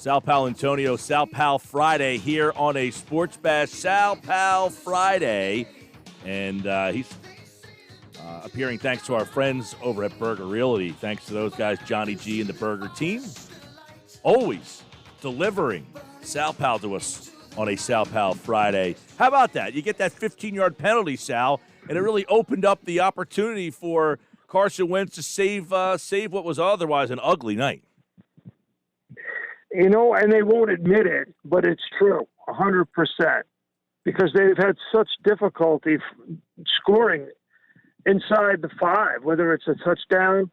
Sal Paolantonio, Sal Pal Friday here on a Sports Bash. Sal Pal Friday. And he's appearing thanks to our friends over at Burger Realty. Thanks to those guys, Johnny G and the Burger team. Always delivering Sal Pal to us on a Sal Pal Friday. How about that? You get that 15-yard penalty, Sal, and it really opened up the opportunity for Carson Wentz to save what was otherwise an ugly night. You know, and they won't admit it, but it's true, 100%, because they've had such difficulty scoring inside the 5, whether it's a touchdown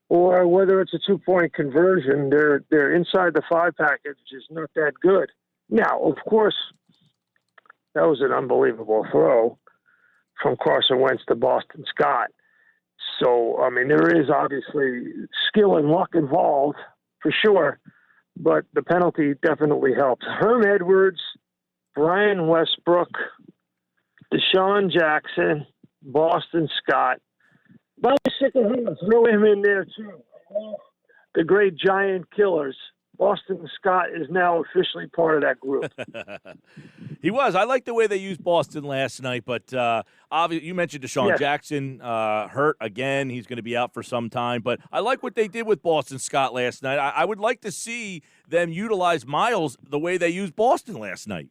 or whether it's a 2-point conversion. They're inside the 5 package is not that good. Now, of course, that was an unbelievable throw from Carson Wentz to Boston Scott. So, I mean, there is obviously skill and luck involved for sure, but the penalty definitely helps. Herm Edwards, Brian Westbrook, Deshaun Jackson, Boston Scott. By the second hand, throw him in there too. The great giant killers. Boston Scott is now officially part of that group. He was. I like the way they used Boston last night, but obviously you mentioned Deshaun Jackson hurt again. He's going to be out for some time, but I like what they did with Boston Scott last night. I would like to see them utilize Miles the way they used Boston last night.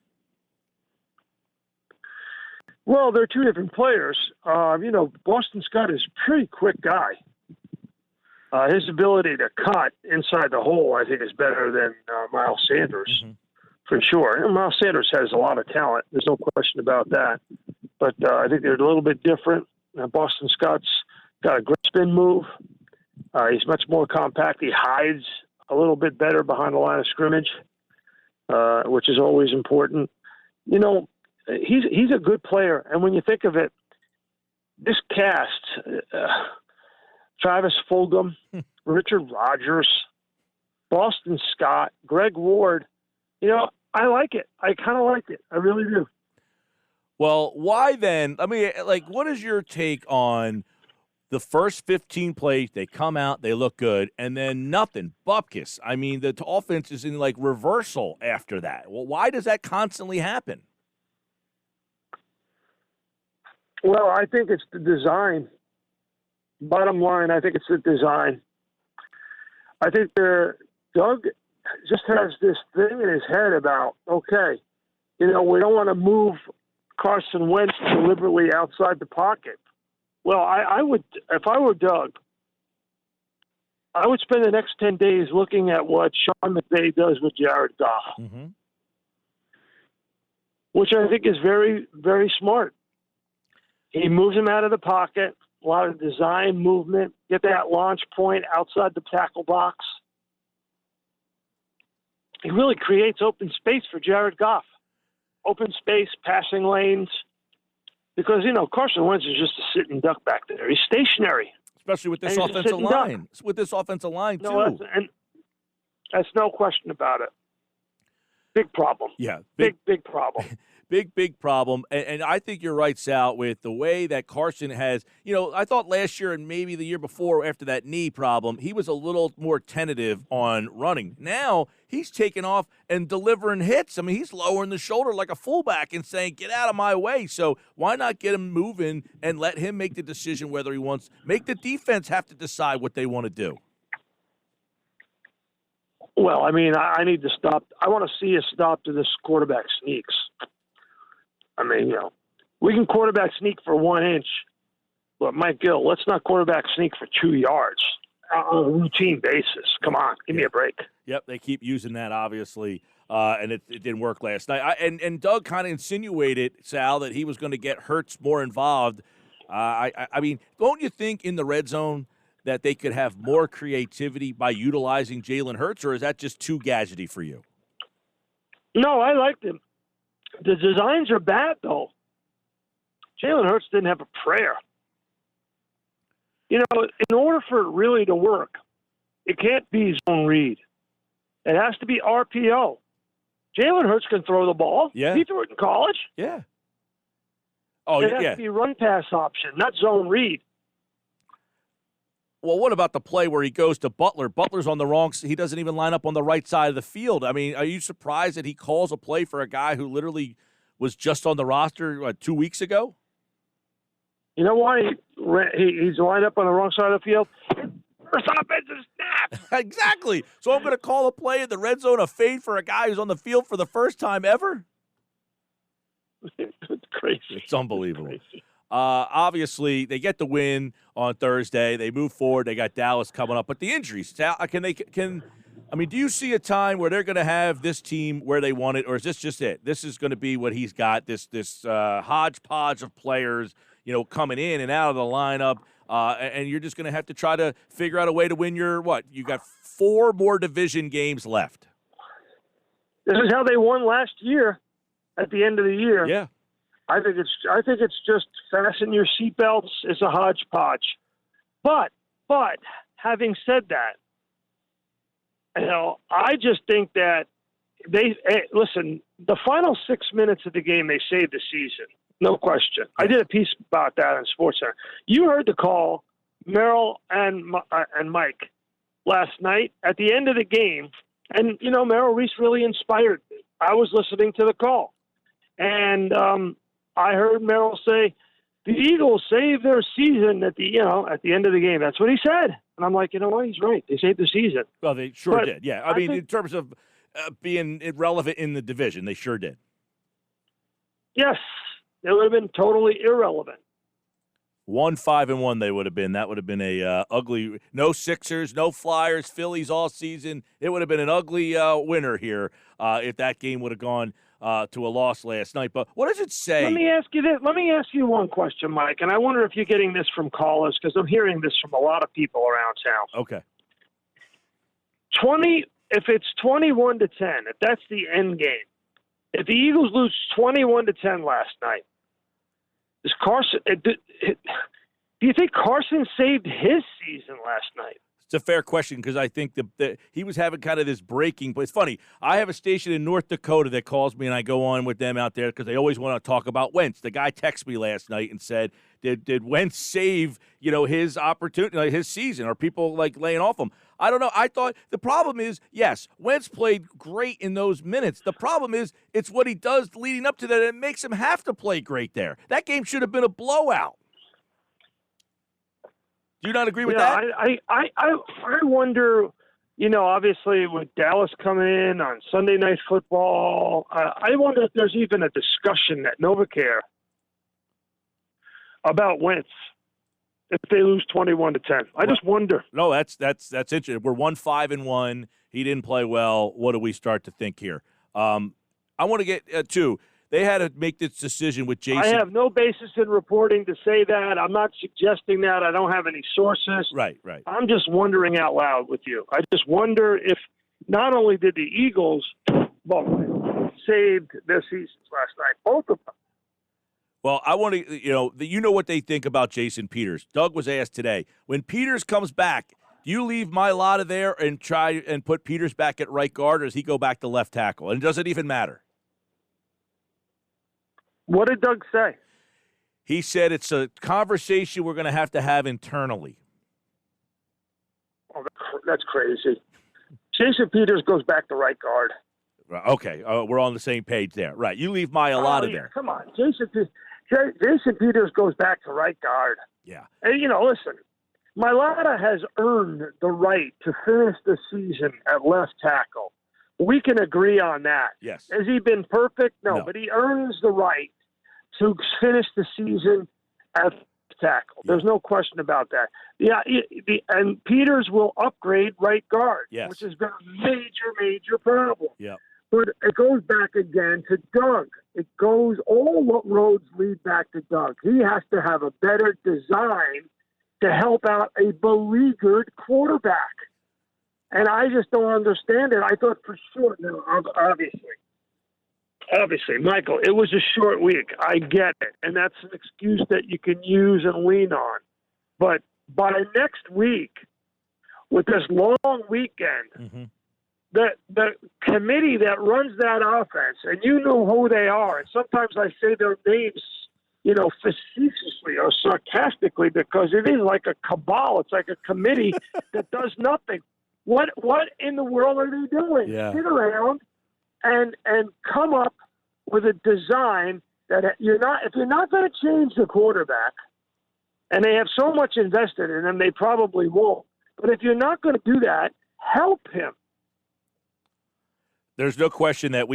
Well, they're two different players. Boston Scott is a pretty quick guy. His ability to cut inside the hole, I think, is better than Miles Sanders, for sure. And Miles Sanders has a lot of talent. There's no question about that. But I think they're a little bit different. Boston Scott's got a great spin move. He's much more compact. He hides a little bit better behind the line of scrimmage, which is always important. You know, he's a good player. And when you think of it, this cast, Travis Fulgham, Richard Rodgers, Boston Scott, Greg Ward, I like it. I kind of like it. I really do. Well, why then? I mean, what is your take on the first 15 plays? They come out, they look good, and then nothing. Bupkis. I mean, the offense is in, reversal after that. Well, why does that constantly happen? Well, I think it's the design. Bottom line, I think it's the design. I think Doug just has this thing in his head about, okay, we don't want to move Carson Wentz deliberately outside the pocket. Well, I would, if I were Doug, I would spend the next 10 days looking at what Sean McVay does with Jared Goff, which I think is very, very smart. He moves him out of the pocket. A lot of design, movement, get that launch point outside the tackle box. He really creates open space for Jared Goff. Open space, passing lanes. Because, Carson Wentz is just a sitting duck back there. He's stationary. Especially with this offensive line. With this offensive line, too. That's no question about it. Big problem. Yeah. Big problem. Big problem. And I think you're right, Sal, with the way that Carson has, I thought last year and maybe the year before after that knee problem, he was a little more tentative on running. Now he's taking off and delivering hits. I mean, he's lowering the shoulder like a fullback and saying, get out of my way. So why not get him moving and let him make the decision whether he wants, make the defense have to decide what they want to do. Well, I mean, I need to stop. I want to see a stop to this quarterback sneaks. I mean, we can quarterback sneak for 1 inch, but Mike Gill, let's not quarterback sneak for 2 yards on a routine basis. Come on, give me a break. Yep, they keep using that, obviously, and it didn't work last night. And Doug kind of insinuated, Sal, that he was going to get Hurts more involved. I mean, don't you think in the red zone that they could have more creativity by utilizing Jalen Hurts, or is that just too gadgety for you? No, I liked him. The designs are bad, though. Jalen Hurts didn't have a prayer. In order for it really to work, it can't be zone read. It has to be RPO. Jalen Hurts can throw the ball. Yeah. He threw it in college. Yeah. Oh, it has to be run pass option, not zone read. Well, what about the play where he goes to Butler? Butler's on the wrong – he doesn't even line up on the right side of the field. I mean, are you surprised that he calls a play for a guy who literally was just on the roster 2 weeks ago? You know why he's lined up on the wrong side of the field? First offensive snap. Exactly. So I'm going to call a play in the red zone, a fade for a guy who's on the field for the first time ever? It's crazy. It's unbelievable. It's crazy. Obviously, they get the win on Thursday. They move forward. They got Dallas coming up. But the injuries, do you see a time where they're going to have this team where they want it, or is this just it? This is going to be what he's got, this hodgepodge of players, coming in and out of the lineup, and you're just going to have to try to figure out a way to win your what? You got 4 more division games left. This is how they won last year at the end of the year. Yeah. I think it's just fasten your seatbelts. It's a hodgepodge. But having said that, I just think that listen, the final 6 minutes of the game, they saved the season. No question. I did a piece about that on SportsCenter. You heard the call, Merrill and Mike last night at the end of the game. And, Merrill Reese really inspired me. I was listening to the call. And I heard Merrill say, the Eagles saved their season at the end of the game. That's what he said. And I'm like, you know what? He's right. They saved the season. Well, they sure did. Yeah. I mean, in terms of being irrelevant in the division, they sure did. Yes. It would have been totally irrelevant. 1-5-1 they would have been. That would have been a ugly – no Sixers, no Flyers, Phillies all season. It would have been an ugly winner here if that game would have gone to a loss last night. But what does it say? Let me ask you this. Let me ask you one question, Mike, and I wonder if you're getting this from callers because I'm hearing this from a lot of people around town. Okay. If it's 21-10, if that's the end game, if the Eagles lose 21-10 last night, is Carson? Do you think Carson saved his season last night? It's a fair question because I think that he was having kind of this breaking. But it's funny. I have a station in North Dakota that calls me, and I go on with them out there because they always want to talk about Wentz. The guy texted me last night and said, "Did Wentz save his opportunity, his season? Are people laying off him?" I don't know. I thought the problem is, yes, Wentz played great in those minutes. The problem is it's what he does leading up to that. It makes him have to play great there. That game should have been a blowout. Do you not agree with that? I wonder, obviously with Dallas coming in on Sunday Night Football, I wonder if there's even a discussion at NovaCare about Wentz if they lose 21-10. I just wonder. No, that's interesting. We're 1-5-1. He didn't play well. What do we start to think here? I want to get to. They had to make this decision with Jason. I have no basis in reporting to say that. I'm not suggesting that. I don't have any sources. Right. I'm just wondering out loud with you. I just wonder if not only did the Eagles saved their seasons last night, both of them. Well, I want to, what they think about Jason Peters. Doug was asked today, when Peters comes back, do you leave Mailata there and try and put Peters back at right guard, or does he go back to left tackle? And does it even matter? What did Doug say? He said it's a conversation we're going to have internally. Oh, that's crazy. Jason Peters goes back to right guard. Okay, we're on the same page there. Right, you leave Mailata there. Come on, Jason Peters goes back to right guard. Yeah. And, listen, Mailata has earned the right to finish the season at left tackle. We can agree on that. Yes. Has he been perfect? No, but he earns the right to finish the season at tackle. There's no question about that. Yeah, and Peters will upgrade right guard, which has been a major problem. Yeah. But it goes back again to Doug. All roads lead back to Doug. He has to have a better design to help out a beleaguered quarterback. And I just don't understand it. I thought for sure, obviously, Michael, it was a short week. I get it. And that's an excuse that you can use and lean on. But by next week, with this long weekend, the committee that runs that offense, and you know who they are, and sometimes I say their names facetiously or sarcastically, because it is like a cabal. It's like a committee that does nothing. What in the world are they doing? Yeah. Sit around and come up with a design that if you're not going to change the quarterback, and they have so much invested in him, they probably won't. But if you're not going to do that, help him. There's no question that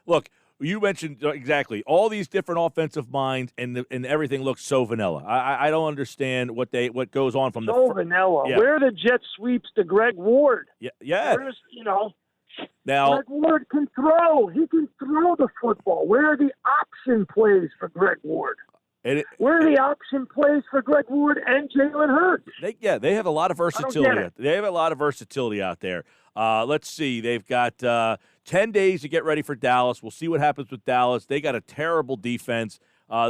look. You mentioned exactly all these different offensive minds, and everything looks so vanilla. I don't understand what goes on from vanilla. Yeah. Where are the jet sweeps to Greg Ward? Yeah. Where's Now Greg Ward can throw. He can throw the football. Where are the option plays for Greg Ward? Where are the option plays for Greg Ward and Jalen Hurts? They have a lot of versatility. They have a lot of versatility out there. Let's see. They've got 10 days to get ready for Dallas. We'll see what happens with Dallas. They got a terrible defense.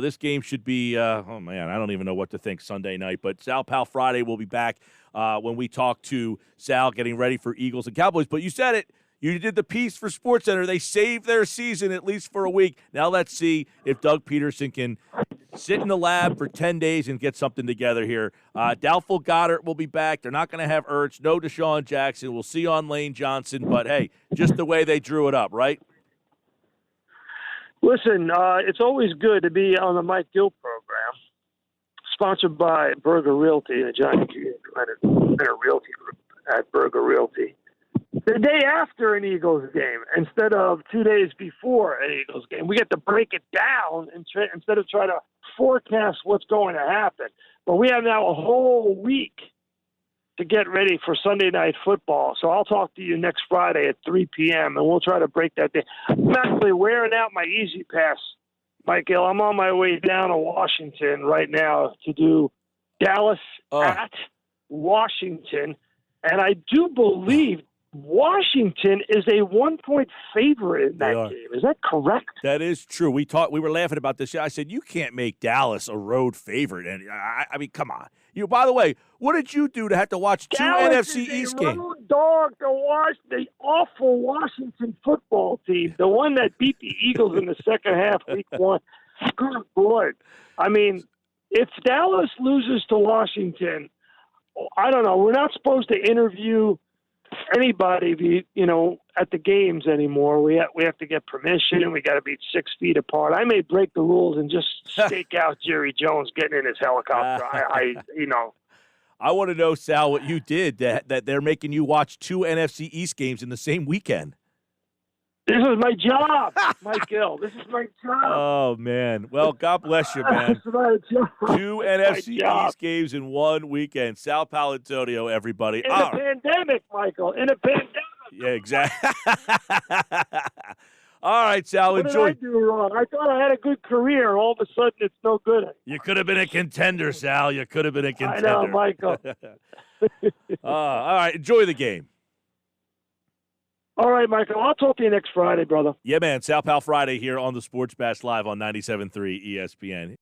This game should be, I don't even know what to think Sunday night. But Sal Pal Friday will be back when we talk to Sal getting ready for Eagles and Cowboys. But you said it. You did the piece for SportsCenter. They saved their season at least for a week. Now let's see if Doug Peterson can sit in the lab for 10 days and get something together here. Doubtful Goddard will be back. They're not going to have Ertz. No Deshaun Jackson. We'll see on Lane Johnson. But, hey, just the way they drew it up, right? Listen, it's always good to be on the Mike Gill program, sponsored by Berger Realty, a giant realty group at Berger Realty. The day after an Eagles game, instead of 2 days before an Eagles game, we get to break it down instead of trying to forecast what's going to happen. But we have now a whole week to get ready for Sunday Night Football. So I'll talk to you next Friday at 3 p.m., and we'll try to break that down. I'm actually wearing out my Easy Pass, Mike Gill. I'm on my way down to Washington right now to do Dallas at Washington, and I do believe Washington is a 1-point favorite in that game. Is that correct? That is true. We were laughing about this. I said, you can't make Dallas a road favorite. And I mean, come on. By the way, what did you do to have to watch two Dallas NFC East games? Road dog to watch the awful Washington football team, the one that beat the Eagles in the second half, week 1. Good Lord. I mean, if Dallas loses to Washington, I don't know. We're not supposed to interview anybody, at the games anymore. We have to get permission. We got to be 6 feet apart. I may break the rules and just stake out Jerry Jones getting in his helicopter. I want to know, Sal, what you did that they're making you watch 2 NFC East games in the same weekend. This is my job, Mike Gill. This is my job. Oh, man. Well, God bless you, man. This is my job. 2 NFC East games in one weekend. Sal Paolantonio, everybody. In a pandemic, Michael. In a pandemic. Yeah, exactly. All right, Sal, enjoy. What did I do wrong? I thought I had a good career. All of a sudden, it's no good. You could have been a contender, Sal. You could have been a contender. I know, Michael. All right, enjoy the game. All right, Michael. I'll talk to you next Friday, brother. Yeah, man. Sal Pal Friday here on the Sports Bash Live on 97.3 ESPN.